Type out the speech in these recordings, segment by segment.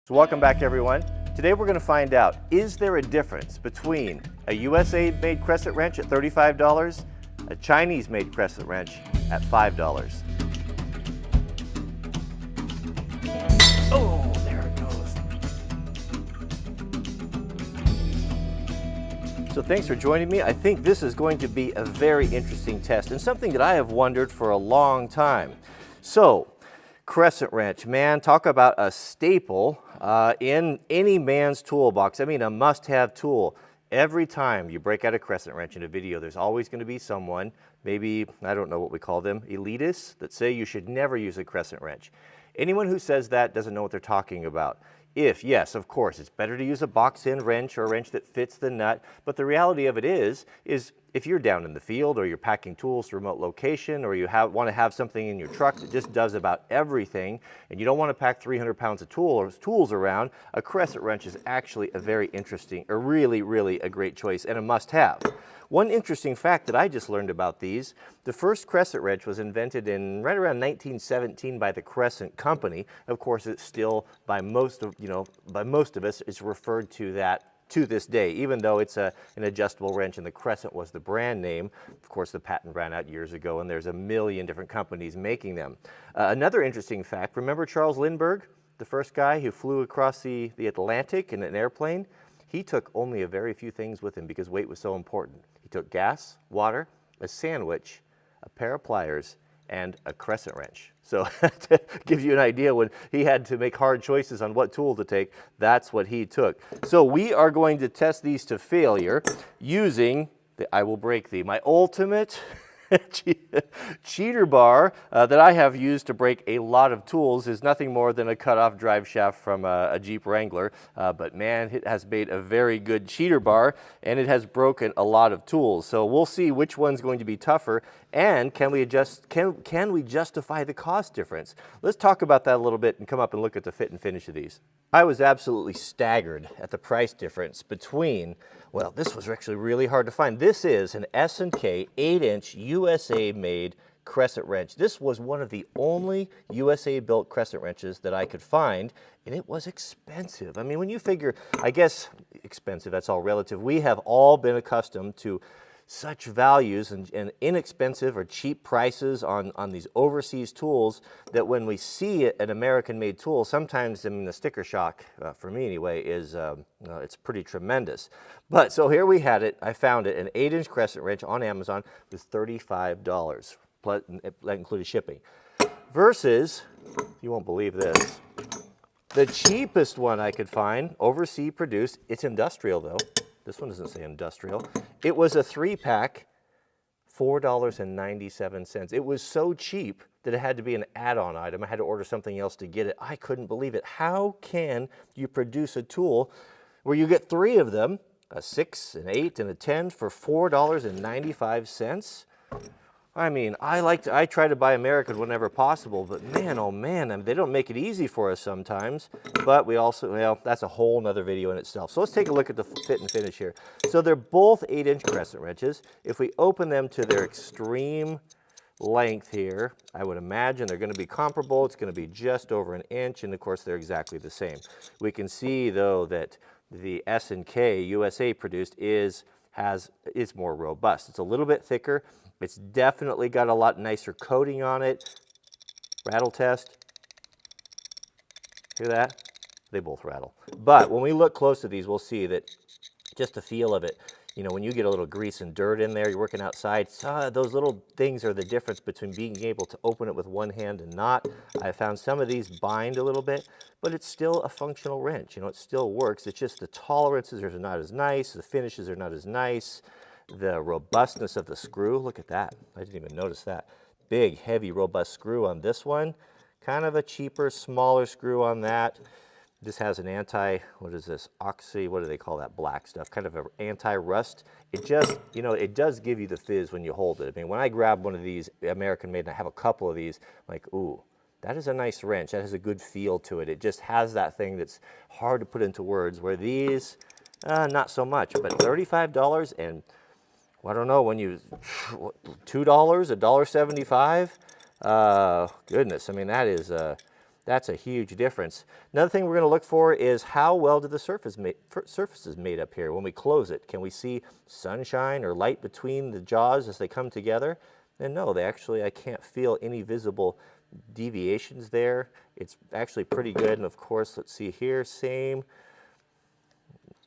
So welcome back, everyone. Today we're going to find out, is there a difference between a USA-made crescent wrench at $35, a Chinese-made crescent wrench at $5? Oh, there it goes. So thanks for joining me. I think this is going to be a very interesting test and something that I have wondered for a long time. So, crescent wrench, man, talk about a staple in any man's toolbox. I mean, a must-have tool. Every time you break out a crescent wrench in a video, there's always going to be someone, maybe, I don't know what we call them, elitists, that say you should never use a crescent wrench. Anyone who says that doesn't know what they're talking about. Yes, of course, it's better to use a box-in wrench or a wrench that fits the nut, but the reality of it is if you're down in the field or you're packing tools to a remote location or you want to have something in your truck that just does about everything and you don't want to pack 300 pounds of tools around, a crescent wrench is actually a very interesting, or really a great choice and a must-have. One interesting fact that I just learned about these, the first crescent wrench was invented in right around 1917 by the Crescent Company. Of course, it's still by most of us, it's referred to that to this day, even though it's an adjustable wrench and the Crescent was the brand name. Of course, the patent ran out years ago and there's a million different companies making them. Another interesting fact, remember Charles Lindbergh, the first guy who flew across the Atlantic in an airplane? He took only a very few things with him because weight was so important. He took gas, water, a sandwich, a pair of pliers, and a crescent wrench. So to give you an idea, when he had to make hard choices on what tool to take, that's what he took. So we are going to test these to failure using I will break thee, my ultimate cheater bar that I have used to break a lot of tools is nothing more than a cut-off drive shaft from a Jeep Wrangler, but man, it has made a very good cheater bar and it has broken a lot of tools. So we'll see which one's going to be tougher and can we justify the cost difference? Let's talk about that a little bit and come up and look at the fit and finish of these. I was absolutely staggered at the price difference between, well, this was actually really hard to find. This is an S&K 8-inch USA-made crescent wrench. This was one of the only USA-built crescent wrenches that I could find, and it was expensive. I mean, when you figure, I guess expensive, that's all relative. We have all been accustomed to such values and inexpensive or cheap prices on these overseas tools that when we see an American-made tool, sometimes, I mean, the sticker shock, for me anyway, is it's pretty tremendous. But so here we had it. I found it, an 8-inch crescent wrench on Amazon was $35, that included shipping. Versus, you won't believe this, the cheapest one I could find, overseas produced, it's industrial though. This one doesn't say industrial. It was a 3-pack, $4.97. It was so cheap that it had to be an add-on item. I had to order something else to get it. I couldn't believe it. How can you produce a tool where you get 3 of them, a 6, an 8, and a 10 for $4.95? I mean, I try to buy American whenever possible, but man, oh man, I mean, they don't make it easy for us sometimes. But we also, well, that's a whole nother video in itself. So let's take a look at the fit and finish here. So they're both 8-inch crescent wrenches. If we open them to their extreme length here, I would imagine they're going to be comparable. It's going to be just over an inch, and of course they're exactly the same. We can see though that the S&K USA produced is more robust. It's a little bit thicker. It's definitely got a lot nicer coating on it. Rattle test. Hear that? They both rattle. But when we look close to these, we'll see that just the feel of it, you know, when you get a little grease and dirt in there, you're working outside, those little things are the difference between being able to open it with one hand and not. I found some of these bind a little bit, but it's still a functional wrench. You know, it still works. It's just the tolerances are not as nice, the finishes are not as nice. The robustness of the screw, look at that. I didn't even notice that. Big, heavy, robust screw on this one. Kind of a cheaper, smaller screw on that. This has an what is this? Oxy, what do they call that black stuff? Kind of an anti-rust. It just, you know, it does give you the fizz when you hold it. I mean, when I grab one of these American-made, and I have a couple of these, I'm like, ooh, that is a nice wrench. That has a good feel to it. It just has that thing that's hard to put into words, where these, not so much. But $35 and I don't know, when you, $2, $1.75? Goodness, I mean, that is That's a huge difference. Another thing we're going to look for is how well did the surfaces made up here when we close it. Can we see sunshine or light between the jaws as they come together? And no, I can't feel any visible deviations there. It's actually pretty good. And of course, let's see here, same.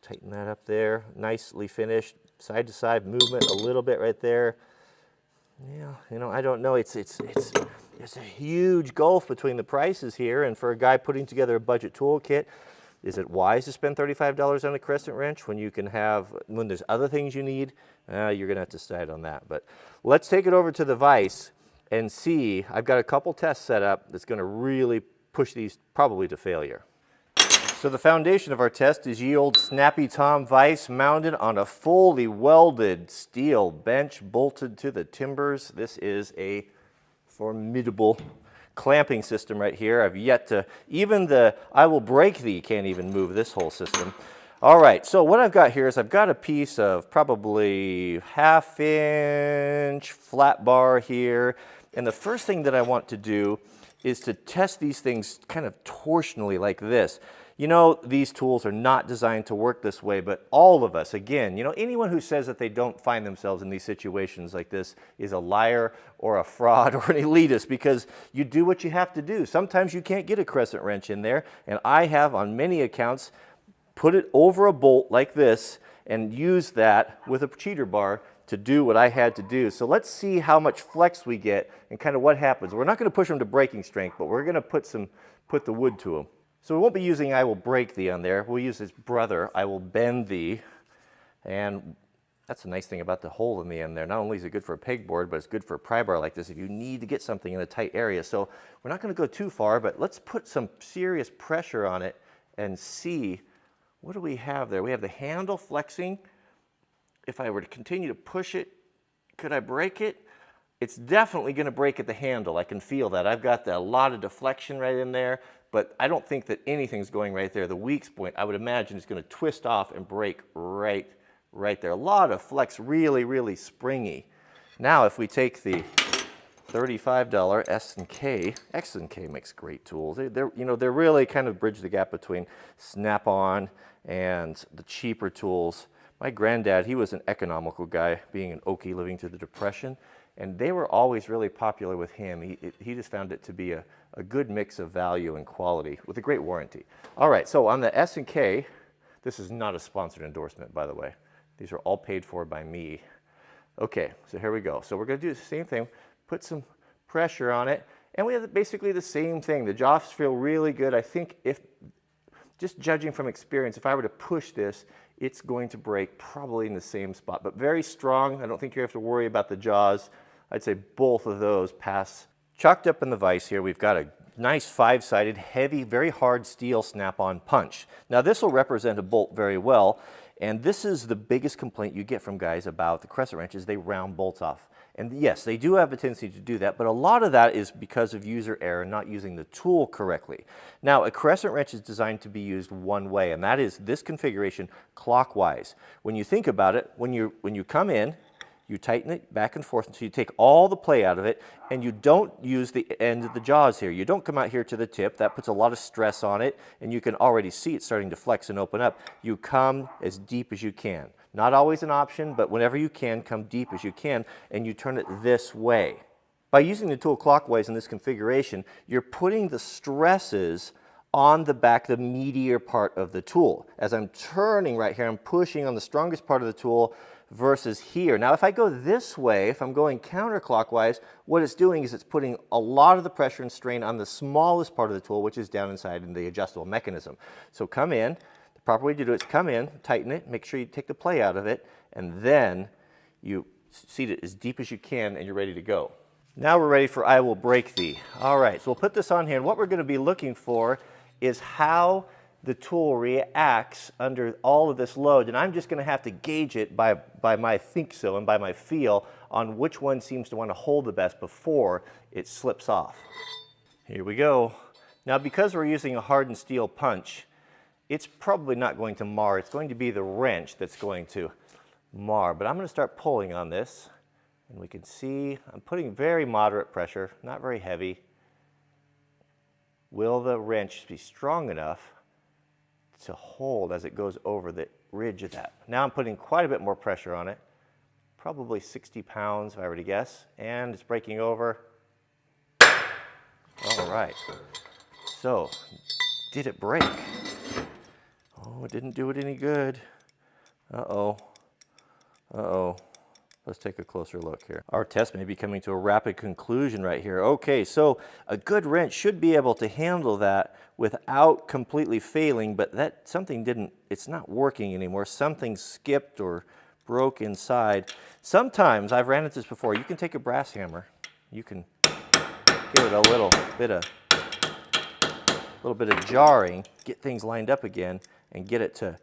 Tighten that up there. Nicely finished. Side to side movement a little bit right there. Yeah, you know, I don't know. There's a huge gulf between the prices here, and for a guy putting together a budget toolkit, is it wise to spend $35 on a crescent wrench when there's other things you need? You're gonna have to decide on that. But let's take it over to the vise and see. I've got a couple tests set up that's gonna really push these probably to failure. So the foundation of our test is ye old Snappy Tom vise mounted on a fully welded steel bench bolted to the timbers. This is a formidable clamping system right here. I've yet to, even the I will break thee can't even move this whole system. All right, so what I've got here is I've got a piece of probably 1/2 inch flat bar here. And the first thing that I want to do is to test these things kind of torsionally like this. You know, these tools are not designed to work this way, but all of us, again, you know, anyone who says that they don't find themselves in these situations like this is a liar or a fraud or an elitist, because you do what you have to do. Sometimes you can't get a crescent wrench in there, and I have on many accounts put it over a bolt like this and used that with a cheater bar to do what I had to do. So let's see how much flex we get and kind of what happens. We're not going to push them to breaking strength, but we're going to put the wood to them. So we won't be using I will break thee on there. We'll use its brother, I will bend thee. And that's the nice thing about the hole in the end there. Not only is it good for a pegboard, but it's good for a pry bar like this if you need to get something in a tight area. So we're not going to go too far, but let's put some serious pressure on it and see what do we have there. We have the handle flexing. If I were to continue to push it, could I break it? It's definitely going to break at the handle. I can feel that. I've got a lot of deflection right in there, but I don't think that anything's going right there. The weak point, I would imagine, is going to twist off and break right there. A lot of flex, really, really springy. Now, if we take the $35 S&K, X&K makes great tools. They're really kind of bridge the gap between Snap-on and the cheaper tools. My granddad, he was an economical guy, being an Okie living through the Depression, and they were always really popular with him. He just found it to be a good mix of value and quality with a great warranty. All right, so on the S&K, this is not a sponsored endorsement, by the way. These are all paid for by me. Okay, so here we go. So we're going to do the same thing, put some pressure on it, and we have basically the same thing. The jaws feel really good. I think just judging from experience, if I were to push this, it's going to break probably in the same spot, but very strong. I don't think you have to worry about the jaws. I'd say both of those pass. Chalked up in the vise here, we've got a nice 5-sided, heavy, very hard steel snap-on punch. Now this will represent a bolt very well, and this is the biggest complaint you get from guys about the crescent wrenches. They round bolts off. And yes, they do have a tendency to do that, but a lot of that is because of user error, not using the tool correctly. Now, a crescent wrench is designed to be used one way, and that is this configuration clockwise. When you think about it, when you come in, you tighten it back and forth until you take all the play out of it, and you don't use the end of the jaws here. You don't come out here to the tip. That puts a lot of stress on it, and you can already see it starting to flex and open up. You come as deep as you can. Not always an option, but whenever you can, come deep as you can, and you turn it this way. By using the tool clockwise in this configuration, you're putting the stresses on the back, the meatier part of the tool. As I'm turning right here, I'm pushing on the strongest part of the tool versus here. Now, if I go this way, if I'm going counterclockwise, what it's doing is it's putting a lot of the pressure and strain on the smallest part of the tool, which is down inside in the adjustable mechanism. So come in. The proper way to do it is come in, tighten it, make sure you take the play out of it, and then you seat it as deep as you can, and you're ready to go. Now we're ready for I will break thee. All right, so we'll put this on here, and what we're going to be looking for is how the tool reacts under all of this load, and I'm just going to have to gauge it by my think so and by my feel on which one seems to want to hold the best before it slips off. Here we go. Now, because we're using a hardened steel punch, it's probably not going to mar. It's going to be the wrench that's going to mar, but I'm going to start pulling on this, and we can see I'm putting very moderate pressure, not very heavy. will the wrench be strong enough to hold as it goes over the ridge of that? Now I'm putting quite a bit more pressure on it, probably 60 pounds if I were to guess, and it's breaking over. All right, so did it break? Oh, it didn't do it any good. Uh-oh, uh-oh. Let's take a closer look here. Our test may be coming to a rapid conclusion right here. Okay, so a good wrench should be able to handle that without completely failing, but that something didn't, it's not working anymore. Something skipped or broke inside. Sometimes, I've ran into this before, you can take a brass hammer, you can give it a little bit of jarring, get things lined up again, and get it to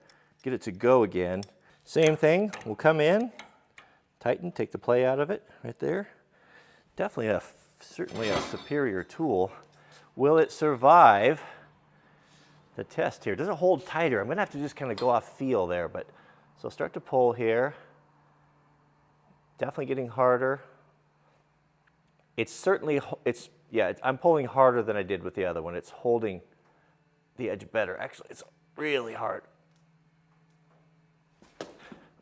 go again. Same thing, we'll come in, tighten, take the play out of it, right there. Definitely certainly a superior tool. Will it survive the test here? Does it hold tighter? I'm gonna have to just kind of go off feel there, but so start to pull here. Definitely getting harder. It's certainly, I'm pulling harder than I did with the other one. It's holding the edge better. Actually, it's really hard.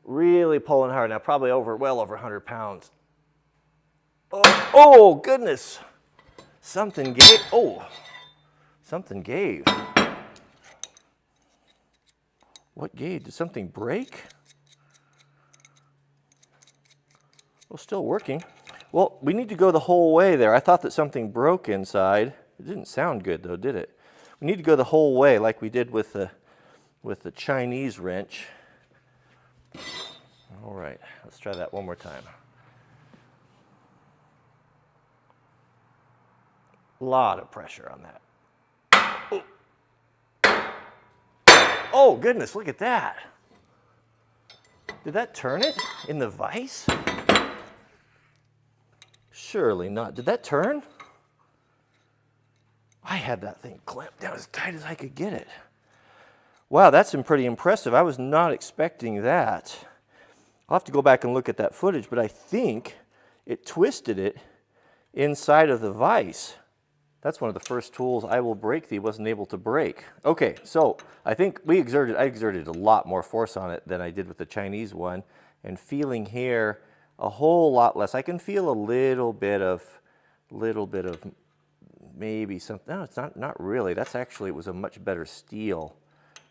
Really pulling hard now, probably well over 100 pounds. Oh goodness. Something gave. Oh, something gave. What gave? Did something break? Well, still working. Well, we need to go the whole way there. I thought that something broke inside. It didn't sound good though, did it? We need to go the whole way like we did with the Chinese wrench. All right, let's try that one more time. A lot of pressure on that. Oh goodness, look at that. Did that turn it in the vise? Surely not. Did that turn? I had that thing clamped down as tight as I could get it. Wow, that's pretty impressive. I was not expecting that. I'll have to go back and look at that footage, but I think it twisted it inside of the vise. That's one of the first tools I will break thee wasn't able to break. Okay, so I think I exerted a lot more force on it than I did with the Chinese one, and feeling here a whole lot less. I can feel a little bit of maybe something. No, it's not really. That's actually, it was a much better steel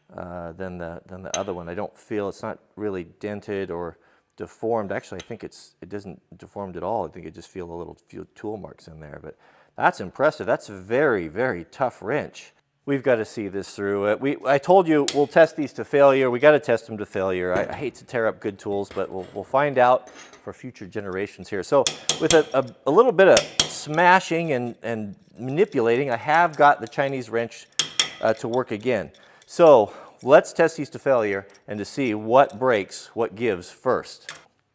than the other one. I don't feel, it's not really dented or deformed. Actually, I think it isn't deformed at all. I think it just feels a few tool marks in there, but that's impressive. That's a very, very tough wrench. We've got to see this through. I told you we'll test these to failure. We got to test them to failure. I hate to tear up good tools, but we'll find out for future generations here. So with a little bit of smashing and manipulating, I have got the Chinese wrench to work again. So let's test these to failure and to see what breaks, what gives first.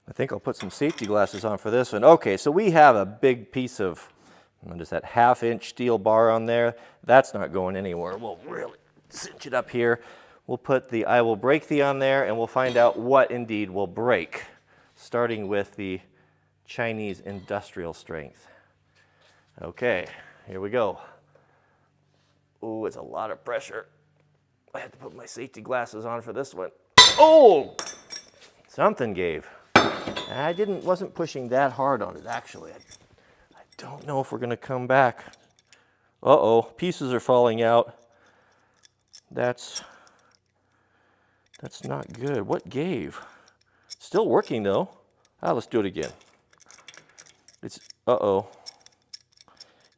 I think I'll put some safety glasses on for this one. Okay, so we have a big piece of, what is that, 1/2-inch steel bar on there. That's not going anywhere. We'll really cinch it up here. We'll put the I will break thee on there, and we'll find out what indeed will break, starting with the Chinese industrial strength. Okay, here we go. Ooh, it's a lot of pressure. I had to put my safety glasses on for this one. Oh! Something gave. I wasn't pushing that hard on it, actually. I don't know if we're going to come back. Uh-oh, pieces are falling out. That's not good. What gave? Still working, though. Let's do it again. Uh-oh.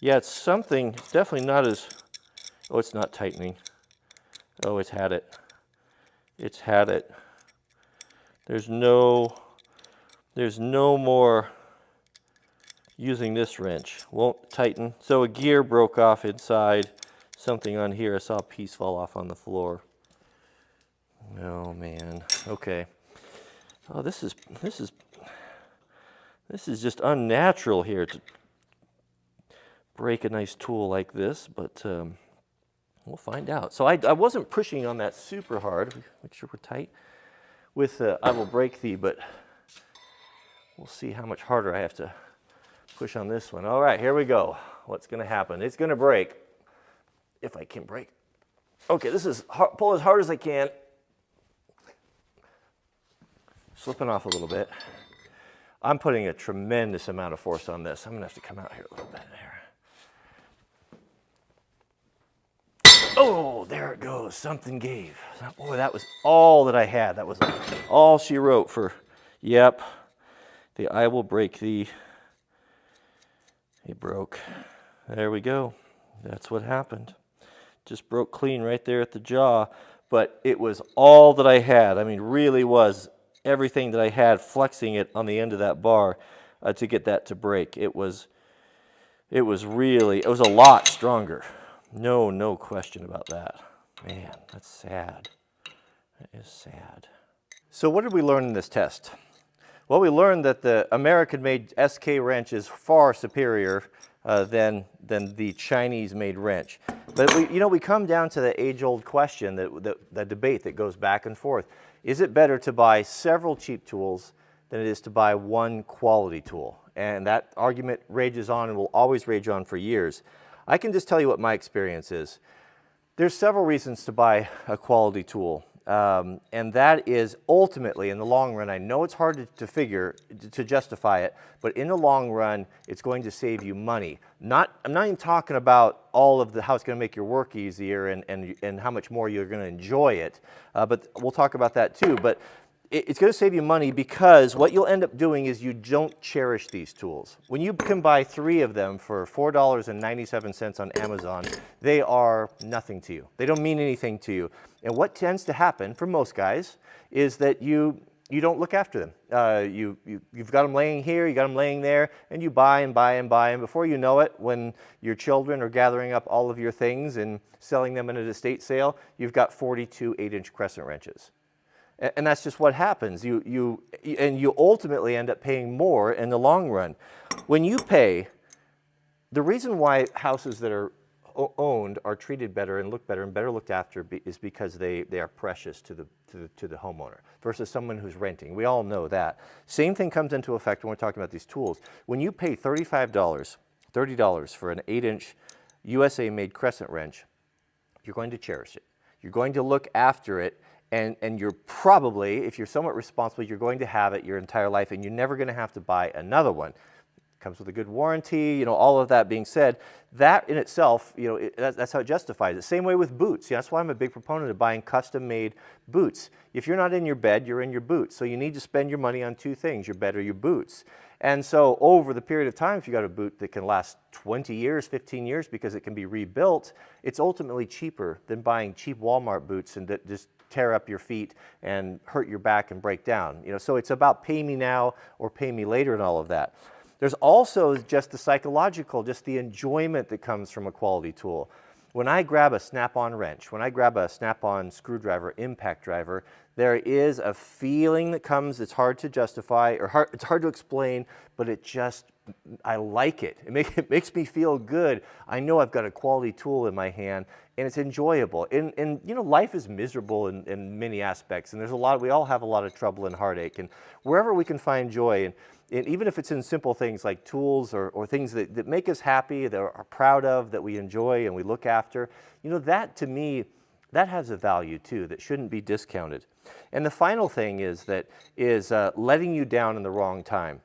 Yeah, it's something. It's definitely not as... Oh, it's not tightening. Oh, it's had it. It's had it. There's no more using this wrench. Won't tighten. So a gear broke off inside. Something on here. I saw a piece fall off on the floor. Oh man. Okay. Oh, this is just unnatural here to break a nice tool like this, but we'll find out. So I wasn't pushing on that super hard. Make sure we're tight with I will break thee, but we'll see how much harder I have to push on this one. All right, here we go. What's going to happen? It's going to break. if I can break. Okay, this is hard, pull as hard as I can. Slipping off a little bit. I'm putting a tremendous amount of force on this. I'm gonna have to come out here a little bit here. Oh, there it goes, something gave. Boy, that was all that I had. That was all she wrote for, yep, the I will break thee. It broke. There we go. That's what happened. Just broke clean right there at the jaw, but it was all that I had. I mean, really was everything that I had, flexing it on the end of that bar to get that to break. It was a lot stronger. No question about that. Man, that's sad. That is sad. So what did we learn in this test? Well, we learned that the American-made SK wrench is far superior than the Chinese-made wrench. But we come down to the age-old question, that debate that goes back and forth. Is it better to buy several cheap tools than it is to buy one quality tool? And that argument rages on and will always rage on for years. I can just tell you what my experience is. There's several reasons to buy a quality tool. And that is ultimately, in the long run, I know it's hard to justify it, but in the long run, it's going to save you money. I'm not even talking about all of how it's going to make your work easier and how much more you're going to enjoy it, but we'll talk about that too. But it's going to save you money because what you'll end up doing is you don't cherish these tools. When you can buy 3 of them for $4.97 on Amazon, they are nothing to you. They don't mean anything to you. And what tends to happen for most guys is that you don't look after them. You've got them laying here, you got them laying there, and you buy and buy and buy, and before you know it, when your children are gathering up all of your things and selling them in an estate sale, you've got 42 8-inch crescent wrenches. And that's just what happens. You ultimately end up paying more in the long run. When you pay, the reason why houses that are owned are treated better and look better and better looked after is because they are precious to the homeowner versus someone who's renting. We all know that. Same thing comes into effect when we're talking about these tools. When you pay $35, $30 for an 8-inch USA-made crescent wrench, you're going to cherish it. You're going to look after it. And you're probably, if you're somewhat responsible, you're going to have it your entire life, and you're never going to have to buy another one. It comes with a good warranty, all of that being said, that in itself, that's how it justifies it. Same way with boots. That's why I'm a big proponent of buying custom-made boots. If you're not in your bed, you're in your boots. So you need to spend your money on 2 things, your bed or your boots. And so over the period of time, if you got a boot that can last 20 years, 15 years, because it can be rebuilt, it's ultimately cheaper than buying cheap Walmart boots and that just tear up your feet and hurt your back and break down. So it's about pay me now or pay me later and all of that. There's also just the psychological, just the enjoyment that comes from a quality tool. When I grab a snap-on wrench, when I grab a snap-on screwdriver, impact driver, there is a feeling that comes that's hard to justify or it's hard to explain, but I like it. It makes me feel good. I know I've got a quality tool in my hand and it's enjoyable. And life is miserable in many aspects, and we all have a lot of trouble and heartache, and wherever we can find joy, and even if it's in simple things like tools or things that make us happy, that are proud of, that we enjoy and we look after, that to me, that has a value too that shouldn't be discounted. And the final thing is letting you down in the wrong time.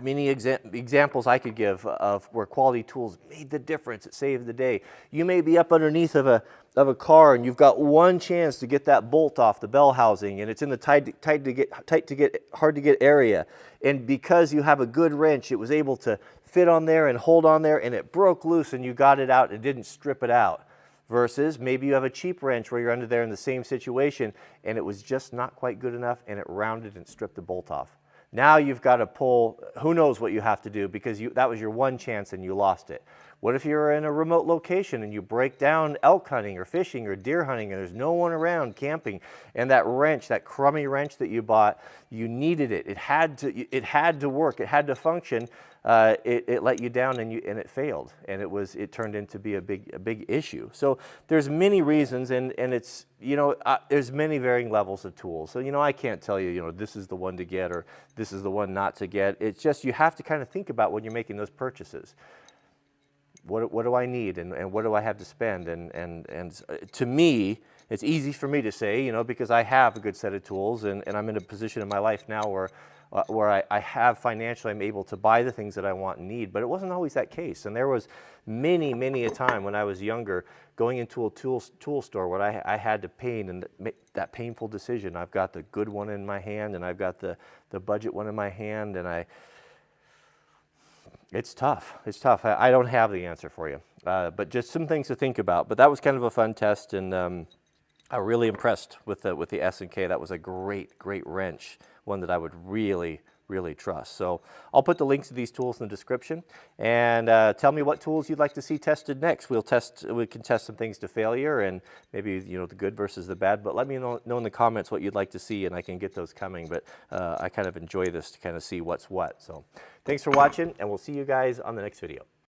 Many examples I could give of where quality tools made the difference. It saved the day. You may be up underneath of a car and you've got one chance to get that bolt off the bell housing, and it's in the hard to get area. And because you have a good wrench, it was able to fit on there and hold on there, and it broke loose and you got it out and didn't strip it out. Versus maybe you have a cheap wrench where you're under there in the same situation and it was just not quite good enough and it rounded and stripped the bolt off. Now you've got to pull, who knows what you have to do, because that was your one chance and you lost it. What if you're in a remote location and you break down elk hunting or fishing or deer hunting and there's no one around camping, and that wrench, that crummy wrench that you bought, you needed it. It had to work. It had to function. It let you down and it failed, and it turned into be a big issue. So there's many reasons, and it's there's many varying levels of tools. So I can't tell you this is the one to get or this is the one not to get. It's just you have to kind of think about when you're making those purchases. what do I need, and what do I have to spend? And to me, it's easy for me to say, you know, because I have a good set of tools, and I'm in a position in my life now where I have financially, I'm able to buy the things that I want and need, but it wasn't always that case. And there was many a time when I was younger going into a tool store where I had to make that painful decision. I've got the good one in my hand, and I've got the budget one in my hand, and it's tough. It's tough. I don't have the answer for you, but just some things to think about. But that was kind of a fun test, and I'm really impressed with the S&K. That was a great wrench, one that I would really trust. So I'll put the links to these tools in the description, and tell me what tools you'd like to see tested next. We can test some things to failure, and maybe, you know, the good versus the bad, but let me know in the comments what you'd like to see, and I can get those coming. But I kind of enjoy this to kind of see what's what. So thanks for watching, and we'll see you guys on the next video.